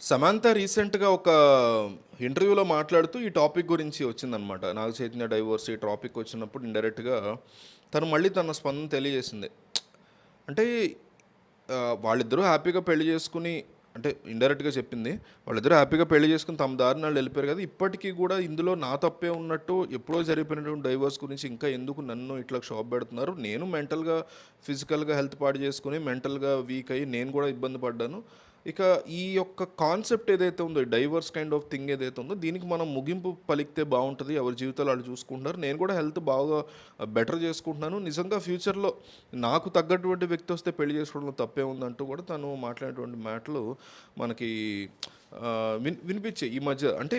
సమాంత రీసెంట్‌గా ఒక ఇంటర్వ్యూలో మాట్లాడుతూ ఈ టాపిక్ గురించి వచ్చిందనమాట. నాగ చైతన్య డైవోర్స్ ఈ టాపిక్ వచ్చినప్పుడు ఇండైరెక్ట్‌గా తను మళ్ళీ తన స్పందన తెలియజేసింది. అంటే వాళ్ళిద్దరూ హ్యాపీగా పెళ్లి చేసుకుని, అంటే ఇండైరెక్ట్‌గా చెప్పింది. వాళ్ళిద్దరూ హ్యాపీగా పెళ్లి చేసుకొని తమ దారిన ఆళ్ళు వెళ్ళిపోయారు కదా! ఇప్పటికి కూడా ఇందులో నా తప్పే ఉన్నట్టు ఎప్పుడో జరిగిపోయినటువంటి డైవోర్స్ గురించి ఇంకా ఎందుకు నన్ను ఇట్లా క్షోభ పెడుతున్నారు. నేను మెంటల్‌గా, ఫిజికల్‌గా హెల్త్ పాడు చేసుకొని, మెంటల్‌గా వీక్ అయ్యి నేను కూడా ఇబ్బంది పడ్డాను. ఇక ఈ యొక్క కాన్సెప్ట్ ఏదైతే ఉందో, డైవర్స్ కైండ్ ఆఫ్ థింగ్ ఏదైతే ఉందో, దీనికి మనం ముగింపు పలికితే బాగుంటుంది. ఎవరి జీవితాలు వాళ్ళు చూసుకుంటున్నారు. నేను కూడా హెల్త్ బాగా బెటర్ చేసుకుంటున్నాను. నిజంగా ఫ్యూచర్లో నాకు తగ్గటువంటి వ్యక్తి వస్తే పెళ్లి చేసుకోవడంలో తప్పే ఉందంటూ కూడా తను మాట్లాడినటువంటి మాటలు మనకి వినిపించాయి ఈ మధ్య. అంటే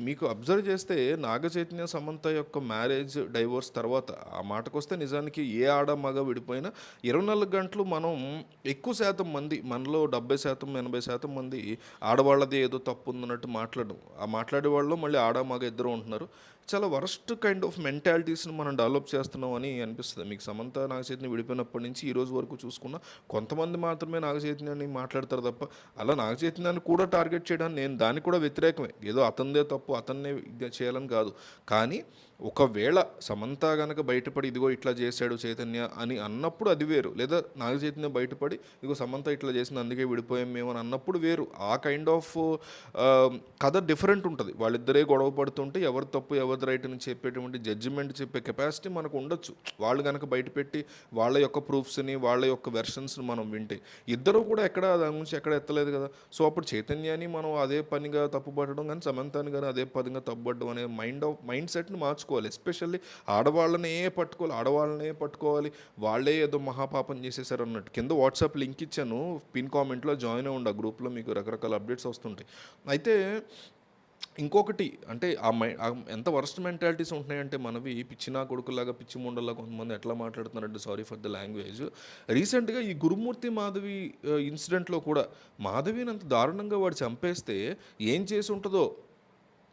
మీకు అబ్జర్వ్ చేస్తే నాగ చైతన్య సమంత యొక్క మ్యారేజ్ డైవోర్స్ తర్వాత ఆ మాటకొస్తే నిజానికి ఏ ఆడ మగ విడిపోయినా 24 గంటలు మనం ఎక్కువ శాతం మంది మనలో 70% 80% మంది ఆడవాళ్ళది ఏదో తప్పు ఉందన్నట్టు మాట్లాడడం. ఆ మాట్లాడే వాళ్ళు మళ్ళీ ఆడ మగ ఇద్దరు ఉంటున్నారు. చాలా వరస్ట్ కైండ్ ఆఫ్ మెంటాలిటీస్ని మనం డెవలప్ చేస్తున్నాం అని అనిపిస్తుంది. మీకు సమంత నాగ చైతన్య విడిపోయినప్పటి నుంచి ఈ రోజు వరకు చూసుకున్న కొంతమంది మాత్రమే నాగ చైతన్యాన్ని మాట్లాడతారు తప్ప, అలా నాగ చైతన్యాన్ని కూడా టార్గెట్ చేయడానికి నేను దానికి కూడా వ్యతిరేకమే. ఏదో అతనిదే తప్పు అతన్నే ఇది చేయాలని కాదు. కానీ ఒకవేళ సమంత గనక బయటపడి ఇదిగో ఇట్లా చేశాడు చైతన్య అని అన్నప్పుడు అది వేరు. లేదా నాగ చైతన్య బయటపడి ఇదిగో సమంత ఇట్లా చేసింది అందుకే విడిపోయాం మేము అని అన్నప్పుడు వేరు. ఆ కైండ్ ఆఫ్ కథ డిఫరెంట్ ఉంటుంది. వాళ్ళిద్దరే గొడవ పడుతుంటే ఎవరు తప్పు ఎవరు రైట్ అని చెప్పేటువంటి జడ్జిమెంట్ చెప్పే కెపాసిటీ మనకు ఉండొచ్చు. వాళ్ళు కనుక బయటపెట్టి వాళ్ళ యొక్క ప్రూఫ్స్ని వాళ్ళ యొక్క వెర్షన్స్ని మనం వింటే, ఇద్దరు కూడా ఎక్కడ దాని గురించి ఎక్కడ ఎత్తలేదు కదా. సో అప్పుడు చైతన్యాన్ని మనం అదే పనిగా తప్పుపట్టడం కానీ సమంతాన్ని కానీ అదే పనిగా తప్పుపట్టడం అనే మైండ్ సెట్ని మార్చుకోవాలి. ఎస్పెషల్లీ ఆడవాళ్ళనే పట్టుకోవాలి, వాళ్ళే ఏదో మహాపాపం చేసేసారు అన్నట్టు. కింద వాట్సాప్ లింక్ ఇచ్చాను, పిన్ కామెంట్లో జాయిన్ అవ్వండి. ఆ గ్రూప్లో మీకు రకరకాల అప్డేట్స్ వస్తుంటాయి. అయితే ఇంకొకటి అంటే ఎంత వరస్ట్ మెంటాలిటీస్ ఉంటున్నాయంటే మనవి పిచ్చినా కొడుకులాగా పిచ్చి ముండల్లా కొంతమంది ఎట్లా మాట్లాడుతున్నారంటే, సారీ ఫర్ ద లాంగ్వేజ్. రీసెంట్గా ఈ గురుమూర్తి మాధవి ఇన్సిడెంట్లో కూడా మాధవిని అంత దారుణంగా వాడు చంపేస్తే ఏం చేసి ఉంటుందో,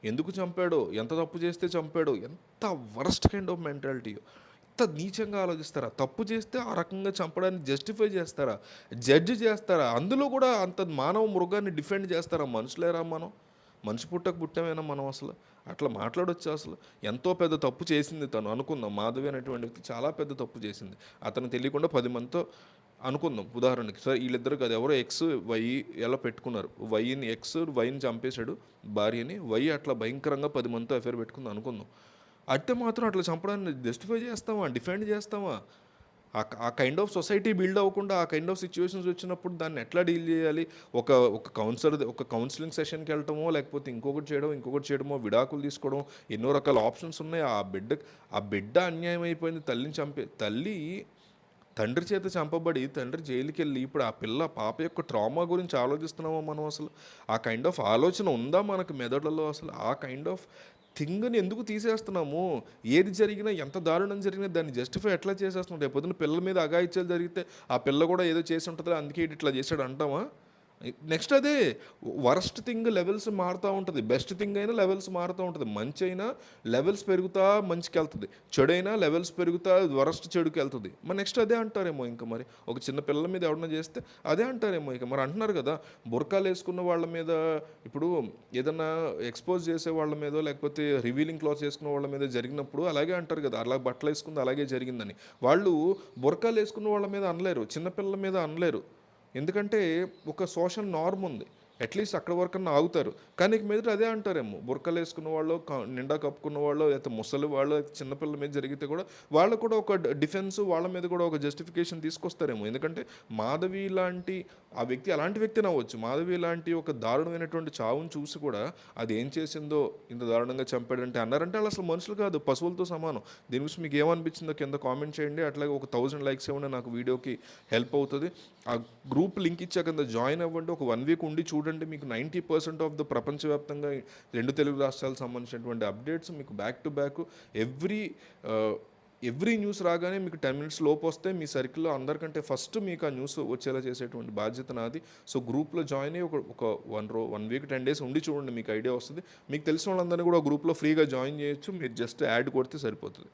ఎందుకు చంపాడో, ఎంత తప్పు చేస్తే చంపాడో, ఎంత వరస్ట్ కైండ్ ఆఫ్ మెంటాలిటీ. ఎంత నీచంగా ఆలోచిస్తారా? తప్పు చేస్తే ఆ రకంగా చంపడాన్ని జస్టిఫై చేస్తారా, జడ్జి చేస్తారా? అందులో కూడా అంత మానవ మృగాన్ని డిఫెండ్ చేస్తారా? మనుషులేరా మనం? మనిషి పుట్టమేనా మనం అసలు? అట్లా మాట్లాడొచ్చు అసలు? ఎంతో పెద్ద తప్పు చేసింది తను అనుకుందాం. మాధవి అనేటువంటి వ్యక్తి చాలా పెద్ద తప్పు చేసింది. అతను తెలియకుండా 10 మందితో అనుకుందాం ఉదాహరణకి. సరే వీళ్ళిద్దరు కాదు, ఎవరో ఎక్స్ వై ఎలా పెట్టుకున్నారు. వైని చంపేశాడు భార్యని. వై అట్లా భయంకరంగా 10 మందితో అఫేర్ పెట్టుకుంది అనుకుందాం. అయితే మాత్రం అట్లా చంపడాన్ని జస్టిఫై చేస్తామా, డిఫెండ్ చేస్తామా? ఆ కైండ్ ఆఫ్ సొసైటీ బిల్డ్ అవ్వకుండా ఆ కైండ్ ఆఫ్ సిచ్యువేషన్స్ వచ్చినప్పుడు దాన్ని ఎట్లా డీల్ చేయాలి? ఒక ఒక కౌన్సిలింగ్ సెషన్కి వెళ్ళటమో, లేకపోతే ఇంకొకటి చేయడమో, విడాకులు తీసుకోవడం, ఎన్నో రకాల ఆప్షన్స్ ఉన్నాయి. ఆ బిడ్డ అన్యాయం అయిపోయింది. తల్లి తండ్రి చేత చంపబడి తండ్రి జైలుకి వెళ్ళి ఇప్పుడు పాప యొక్క ట్రామా గురించి ఆలోచిస్తున్నామా మనం అసలు? ఆ కైండ్ ఆఫ్ ఆలోచన ఉందా మనకు మెదడులో అసలు? ఆ కైండ్ ఆఫ్ థింగ్ని ఎందుకు తీసేస్తున్నాము? ఏది జరిగినా, ఎంత దారుణం జరిగినా దాన్ని జస్టిఫై ఎట్లా చేసేస్తున్నాం? రేపు పొద్దున్న పిల్లల మీద అఘాయిత్యాలు జరిగితే ఆ పిల్ల కూడా ఏదో చేసి ఉంటుంది అందుకే ఇట్లా చేశాడు అంటామా? నెక్స్ట్ అదే వరస్ట్ థింగ్ లెవెల్స్ మారుతూ ఉంటుంది. బెస్ట్ థింగ్ అయినా లెవెల్స్ మారుతూ ఉంటుంది. మంచి అయినా లెవెల్స్ పెరుగుతా మంచికి వెళ్తుంది, చెడైనా లెవెల్స్ పెరుగుతా వరస్ట్ చెడుకి వెళ్తుంది. మరి నెక్స్ట్ అదే అంటారేమో ఇంకా. మరి ఒక చిన్న పిల్లల మీద ఎవడన్నా చేస్తే అదే అంటారేమో ఇక. మరి అంటున్నారు కదా, బుర్కాలు వేసుకున్న వాళ్ళ మీద, ఇప్పుడు ఏదన్నా ఎక్స్పోజ్ చేసే వాళ్ళ మీద, లేకపోతే రివీలింగ్ క్లాత్స్ వేసుకున్న వాళ్ళ మీద జరిగినప్పుడు అలాగే అంటారు కదా, అలా బట్టలు వేసుకుంది అలాగే జరిగిందని. వాళ్ళు బుర్కాలు వేసుకున్న వాళ్ళ మీద అనలేరు, చిన్నపిల్లల మీద అనలేరు. ఎందుకంటే ఒక సోషల్ నార్మ్ ఉంది. అట్లీస్ట్ అక్కడ వరకన్నా ఆగుతారు. కానీ ఇక మీదట అదే అంటారేమో, బుర్కలు వేసుకున్న వాళ్ళు, నిండా కప్పుకున్న వాళ్ళు, లేకపోతే ముసలి వాళ్ళు, చిన్నపిల్లల మీద జరిగితే కూడా వాళ్ళు కూడా ఒక డిఫెన్స్, వాళ్ళ మీద కూడా ఒక జస్టిఫికేషన్ తీసుకొస్తారేమో. ఎందుకంటే మాధవి లాంటి ఆ వ్యక్తి అలాంటి వ్యక్తిని అవ్వచ్చు. మాధవి లాంటి ఒక దారుణమైనటువంటి చావును చూసి కూడా అది ఏం చేసిందో ఇంత దారుణంగా చంపాడంటే అన్నారంటే వాళ్ళు అసలు మనుషులు కాదు, పశువులతో సమానం. దీని గురించి మీకు ఏమనిపించిందో కింద కామెంట్ చేయండి. అట్లాగే ఒక 1000 లైక్స్ ఇవ్వండి, నాకు వీడియోకి హెల్ప్ అవుతుంది. ఆ గ్రూప్ లింక్ ఇచ్చా కింద జాయిన్ అవ్వండి. ఒక 1 వీక్ ఉండి చూడండి. మీకు 90% ఆఫ్ ద ప్రపంచవ్యాప్తంగా 2 తెలుగు రాష్ట్రాలకు సంబంధించినటువంటి అప్డేట్స్ మీకు back to back every news రాగానే మీకు 10 minutes లోపు వస్తే మీ సర్కిల్లో అందరికంటే ఫస్ట్ మీకు ఆ న్యూస్ వచ్చేలా చేసేటువంటి బాధ్యత నాది. సో గ్రూప్లో జాయిన్ అయ్యి ఒక 1 వీక్ 10 days ఉండి చూడండి, మీకు ఐడియా వస్తుంది. మీకు తెలిసిన వాళ్ళందరినీ కూడా గ్రూప్లో ఫ్రీగా జాయిన్ చేయొచ్చు. మీరు జస్ట్ యాడ్ కొడితే సరిపోతుంది.